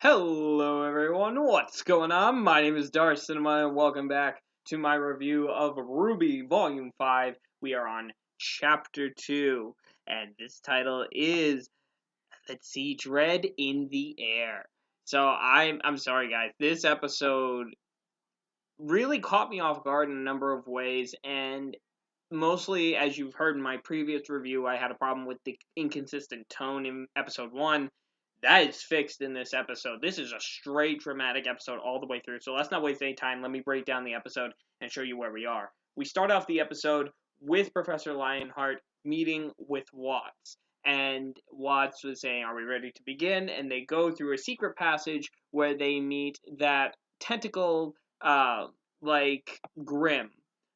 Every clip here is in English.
Hello everyone, what's going on? My name is Darth and welcome back to my review of RWBY Volume 5. We are on Chapter 2, and this title is, let's see, Dread in the Air. So I'm sorry guys, this episode really caught me off guard in a number of ways, and mostly, as you've heard in my previous review, I had a problem with the inconsistent tone in episode 1. That is fixed in this episode. This is a straight dramatic episode all the way through. So let's not waste any time. Let me break down the episode and show you where we are. We start off the episode with Professor Lionheart meeting with Watts. And Watts was saying, "Are we ready to begin?" And they go through a secret passage where they meet that tentacle, Grim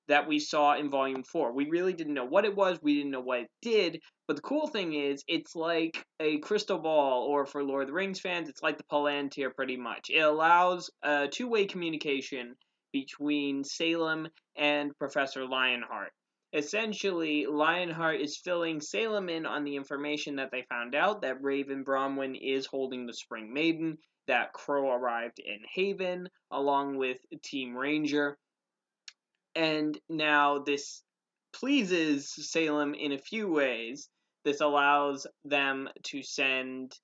that we saw in Volume 4. We really didn't know what it was. We didn't know what it did. But the cool thing is, it's like a crystal ball, or for Lord of the Rings fans, it's like the Palantir pretty much. It allows a two-way communication between Salem and Professor Lionheart. Essentially, Lionheart is filling Salem in on the information that they found out, that Raven Bromwyn is holding the Spring Maiden, that Crow arrived in Haven, along with Team Ranger. And now this pleases Salem in a few ways. This allows them to send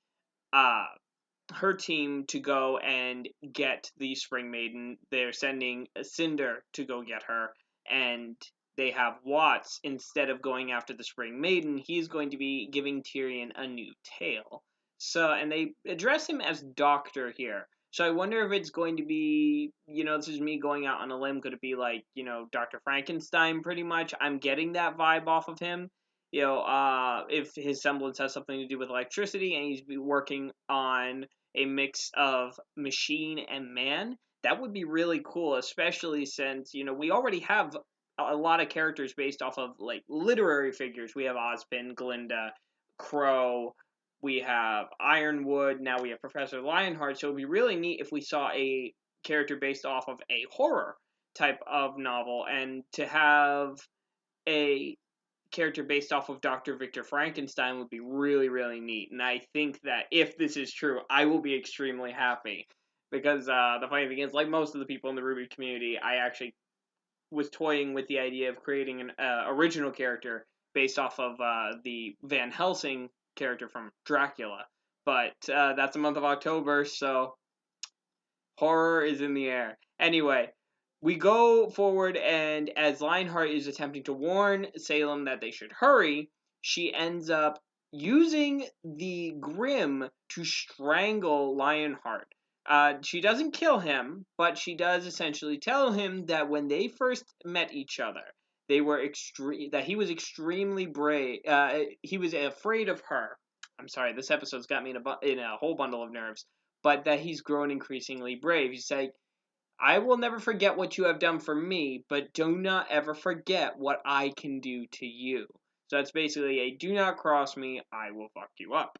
her team to go and get the Spring Maiden. They're sending Cinder to go get her, and they have Watts, instead of going after the Spring Maiden, he's going to be giving Tyrion a new tale. So, and they address him as Doctor here. So I wonder if it's going to be, this is me going out on a limb, could it be like, Dr. Frankenstein pretty much? I'm getting that vibe off of him. If his semblance has something to do with electricity and he's working on a mix of machine and man, that would be really cool, especially since, we already have a lot of characters based off of, literary figures. We have Ozpin, Glinda, Crow, we have Ironwood, now we have Professor Lionheart, so it would be really neat if we saw a character based off of a horror type of novel, and to have a character based off of Dr. Victor Frankenstein would be really, really neat, and I think that if this is true, I will be extremely happy, because the funny thing is, like most of the people in the RWBY community, I actually was toying with the idea of creating an original character based off of the Van Helsing character from Dracula, but that's the month of October, so horror is in the air. Anyway, we go forward, and as Lionheart is attempting to warn Salem that they should hurry, she ends up using the Grim to strangle Lionheart. She doesn't kill him, but she does essentially tell him that when they first met each other, they were that he was extremely brave. He was afraid of her. I'm sorry, this episode's got me in a whole bundle of nerves. But that he's grown increasingly brave. He's like, "I will never forget what you have done for me, but do not ever forget what I can do to you." So that's basically a "do not cross me, I will fuck you up."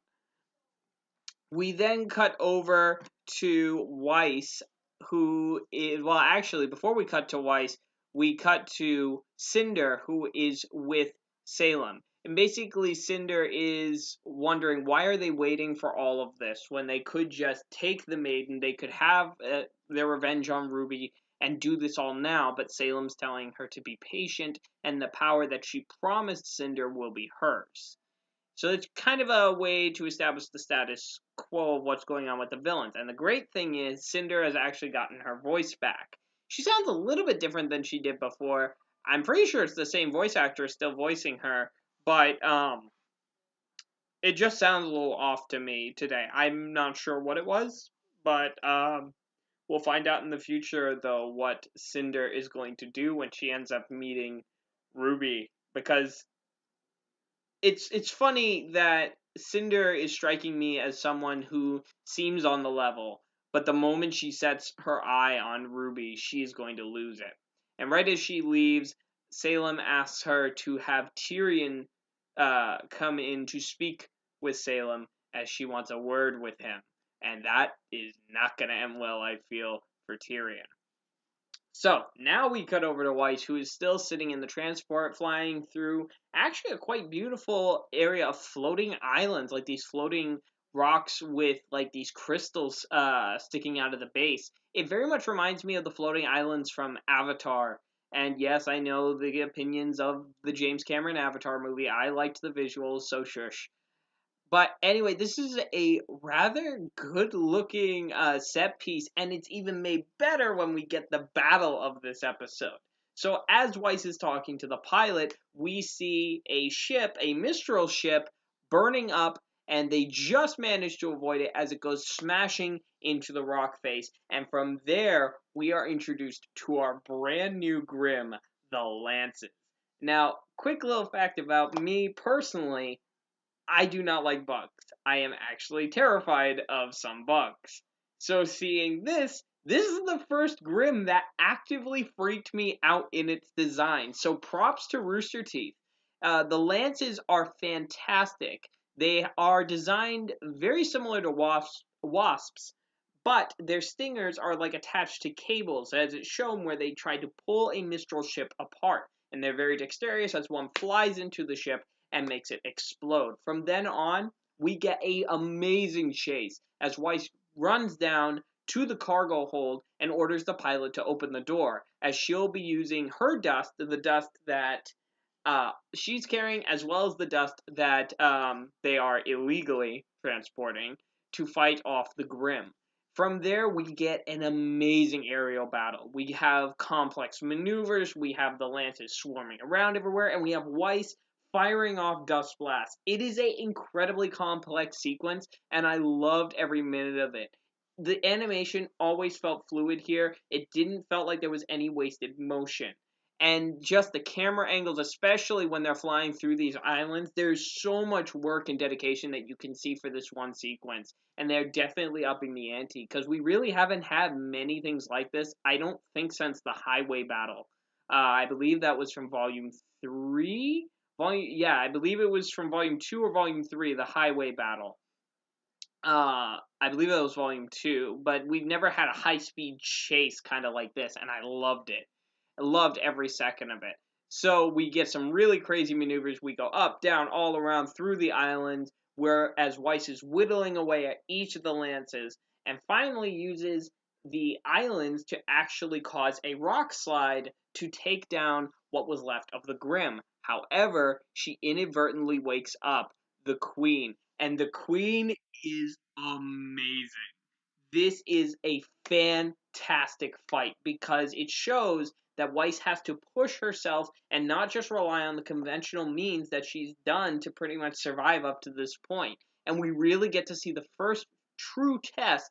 We then cut over to Weiss, who is, well, actually, before we cut to Weiss, we cut to Cinder, who is with Salem. And basically, Cinder is wondering, why are they waiting for all of this when they could just take the Maiden, they could have their revenge on RWBY and do this all now, but Salem's telling her to be patient, and the power that she promised Cinder will be hers. So it's kind of a way to establish the status quo of what's going on with the villains. And the great thing is, Cinder has actually gotten her voice back. She sounds a little bit different than she did before. I'm pretty sure it's the same voice actor still voicing her, but it just sounds a little off to me today. I'm not sure what it was, but we'll find out in the future, though, what Cinder is going to do when she ends up meeting RWBY, because it's funny that Cinder is striking me as someone who seems on the level, but the moment she sets her eye on RWBY, she is going to lose it. And right as she leaves, Salem asks her to have Tyrion come in to speak with Salem, as she wants a word with him. And that is not going to end well, I feel, for Tyrion. So, now we cut over to Weiss, who is still sitting in the transport, flying through actually a quite beautiful area of floating islands, like these floating rocks with like these crystals sticking out of the base. It very much reminds me of the floating islands from Avatar. And yes, I know the opinions of the James Cameron Avatar movie. I liked the visuals, so shush. But anyway, this is a rather good looking set piece, and it's even made better when we get the battle of this episode. So, as Weiss is talking to the pilot, we see a ship, a Mistral ship, burning up, and they just manage to avoid it as it goes smashing into the rock face. And from there, we are introduced to our brand new Grimm, the Lances. Now, quick little fact about me personally. I do not like bugs. I am actually terrified of some bugs. So seeing this is the first Grimm that actively freaked me out in its design. So props to Rooster Teeth. The lances are fantastic. They are designed very similar to wasps, but their stingers are like attached to cables, as it's shown where they tried to pull a Mistral ship apart. And they're very dexterous as one flies into the ship and makes it explode. From then on, we get a amazing chase as Weiss runs down to the cargo hold and orders the pilot to open the door, as she'll be using her dust, the dust that she's carrying, as well as the dust that they are illegally transporting, to fight off the Grimm. From there, we get an amazing aerial battle. We have complex maneuvers, we have the lances swarming around everywhere, and we have Weiss firing off dust blasts. It is an incredibly complex sequence, and I loved every minute of it. The animation always felt fluid here. It didn't felt like there was any wasted motion. And just the camera angles, especially when they're flying through these islands, there's so much work and dedication that you can see for this one sequence. And they're definitely upping the ante, because we really haven't had many things like this, I don't think, since the highway battle. I believe that was from Volume 3? I believe it was from Volume 2 or Volume 3, the highway battle. I believe that was Volume 2, but we've never had a high-speed chase kind of like this, and I loved it. I loved every second of it. So we get some really crazy maneuvers. We go up, down, all around through the islands, whereas Weiss is whittling away at each of the lances, and finally uses the islands to actually cause a rock slide to take down what was left of the Grimm. However, she inadvertently wakes up the Queen, and the Queen is amazing. This is a fantastic fight because it shows that Weiss has to push herself and not just rely on the conventional means that she's done to pretty much survive up to this point. And we really get to see the first true test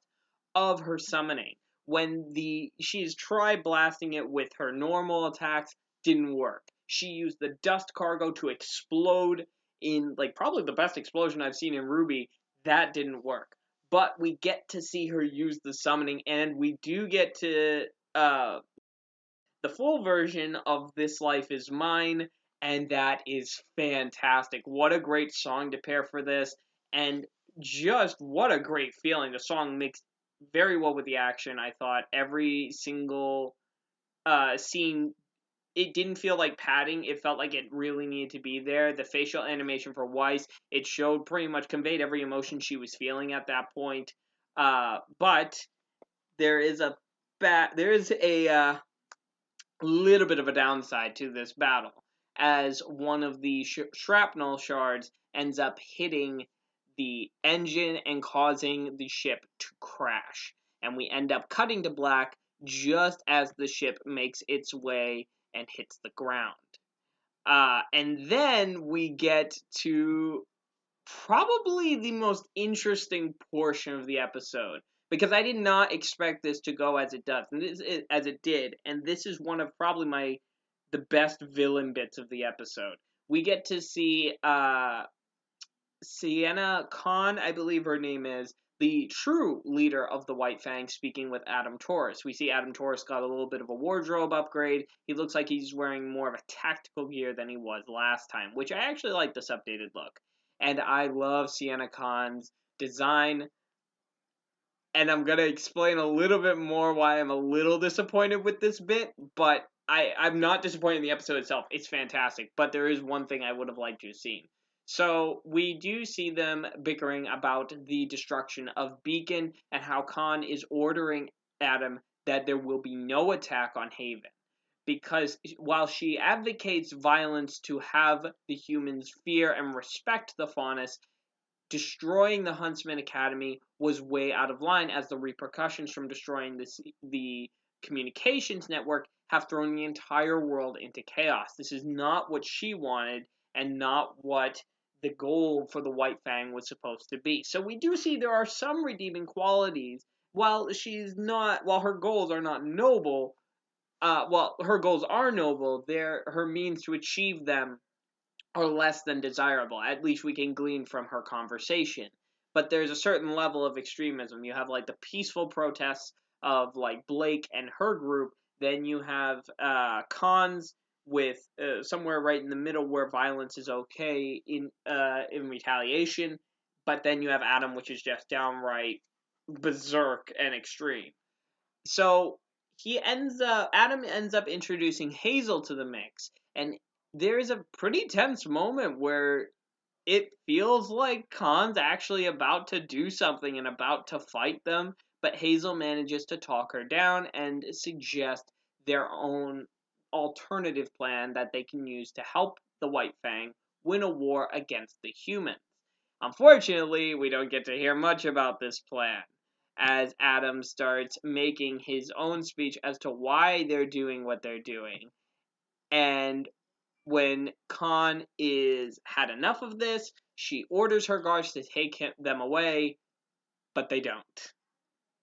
of her summoning. When she's tried blasting it with her normal attacks, didn't work. She used the dust cargo to explode in like probably the best explosion I've seen in RWBY. That didn't work. But we get to see her use the summoning, and we do get to the full version of This Life Is Mine, and that is fantastic. What a great song to pair for this, and just what a great feeling. The song mixed very well with the action, I thought. Every single scene, it didn't feel like padding. It felt like it really needed to be there. The facial animation for Weiss, it showed pretty much conveyed every emotion she was feeling at that point. But there is a little bit of a downside to this battle, as one of the shrapnel shards ends up hitting the engine and causing the ship to crash. And we end up cutting to black just as the ship makes its way and hits the ground. And then we get to probably the most interesting portion of the episode, because I did not expect this to go as it does, and as it did, and this is one of probably the best villain bits of the episode. We get to see Sienna Khan, I believe her name is, the true leader of the White Fang, speaking with Adam Taurus. We see Adam Taurus got a little bit of a wardrobe upgrade. He looks like he's wearing more of a tactical gear than he was last time, which I actually like this updated look. And I love Sienna Khan's design. And I'm going to explain a little bit more why I'm a little disappointed with this bit, but I'm not disappointed in the episode itself. It's fantastic. But there is one thing I would have liked to have seen. So we do see them bickering about the destruction of Beacon and how Khan is ordering Adam that there will be no attack on Haven. Because while she advocates violence to have the humans fear and respect the Faunus, destroying the Huntsman Academy was way out of line, as the repercussions from destroying the communications network have thrown the entire world into chaos. This is not what she wanted and not what the goal for the White Fang was supposed to be. So we do see there are some redeeming qualities. While her goals are not noble, her goals are noble, her means to achieve them are less than desirable. At least we can glean from her conversation. But there's a certain level of extremism. You have like the peaceful protests of like Blake and her group. Then you have Khan's with somewhere right in the middle where violence is okay in retaliation. But then you have Adam, which is just downright berserk and extreme. So Adam ends up introducing Hazel to the mix, and there's a pretty tense moment where it feels like Khan's actually about to do something and about to fight them, but Hazel manages to talk her down and suggest their own alternative plan that they can use to help the White Fang win a war against the humans. Unfortunately, we don't get to hear much about this plan, as Adam starts making his own speech as to why they're doing what they're doing. And when Khan is had enough of this, she orders her guards to take them away, but they don't.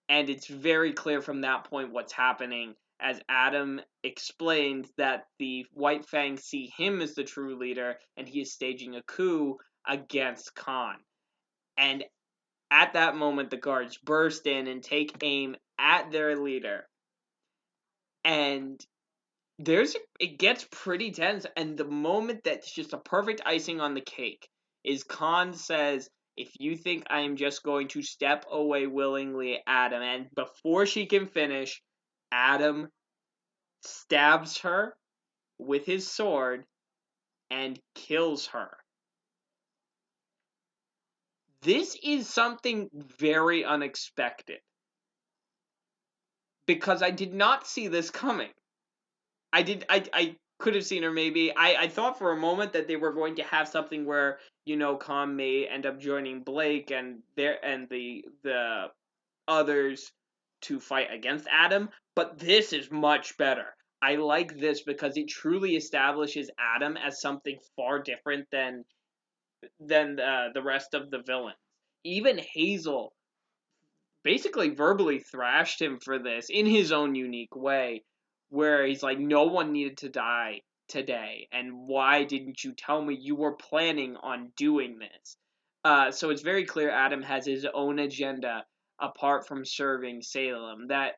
And it's very clear from that point what's happening, as Adam explains that the White Fang see him as the true leader, and he is staging a coup against Khan. And at that moment, the guards burst in and take aim at their leader. And it gets pretty tense. And the moment that's just a perfect icing on the cake is Khan says, "If you think I am just going to step away willingly, Adam." And before she can finish, Adam stabs her with his sword and kills her. This is something very unexpected, because I did not see this coming. I could have seen her maybe. I thought for a moment that they were going to have something where, Khan may end up joining Blake and the others to fight against Adam, but this is much better. I like this because it truly establishes Adam as something far different than the rest of the villains. Even Hazel basically verbally thrashed him for this in his own unique way, where he's like, "No one needed to die today, and why didn't you tell me you were planning on doing this?" So it's very clear Adam has his own agenda apart from serving Salem, that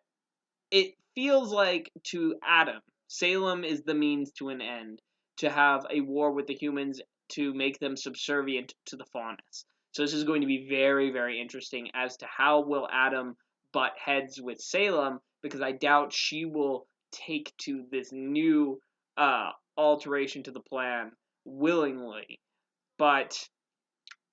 it feels like to Adam, Salem is the means to an end, to have a war with the humans to make them subservient to the Faunus. So this is going to be very, very interesting as to how will Adam butt heads with Salem, because I doubt she will take to this new alteration to the plan willingly. But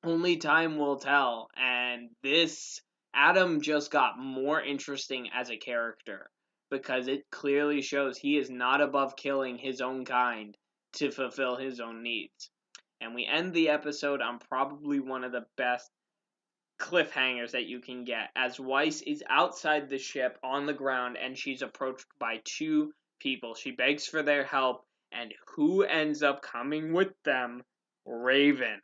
only time will tell, and this Adam just got more interesting as a character, because it clearly shows he is not above killing his own kind to fulfill his own needs. And we end the episode on probably one of the best cliffhangers that you can get, as Weiss is outside the ship on the ground and she's approached by two people. She begs for their help, and who ends up coming with them? Raven.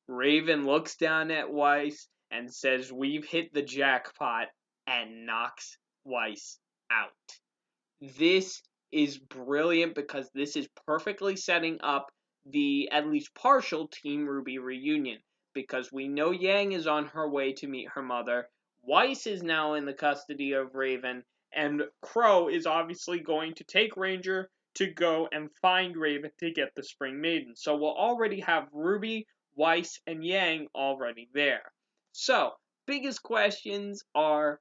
Raven looks down at Weiss and says, "We've hit the jackpot," and knocks Weiss out. This is brilliant because this is perfectly setting up the at least partial Team RWBY reunion, because we know Yang is on her way to meet her mother, Weiss is now in the custody of Raven, and Crow is obviously going to take Ranger to go and find Raven to get the Spring Maiden. So we'll already have RWBY, Weiss, and Yang already there. So, biggest questions are,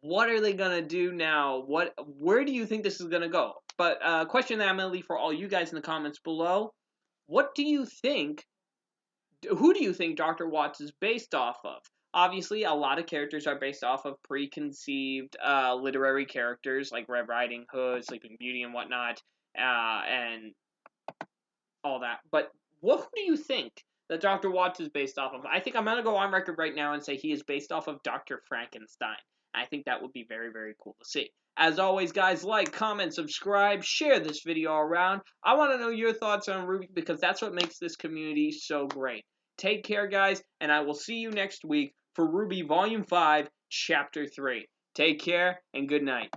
what are they gonna do now? Where do you think this is gonna go? But question that I'm gonna leave for all you guys in the comments below: what do you think who do you think Dr. Watts is based off of? Obviously, a lot of characters are based off of preconceived literary characters like Red Riding Hood, Sleeping Beauty, and whatnot, and all that. But who do you think that Dr. Watts is based off of? I think I'm going to go on record right now and say he is based off of Dr. Frankenstein. I think that would be very, very cool to see. As always, guys, like, comment, subscribe, share this video around. I want to know your thoughts on RWBY because that's what makes this community so great. Take care, guys, and I will see you next week for RWBY Volume 5, Chapter 3. Take care, and good night.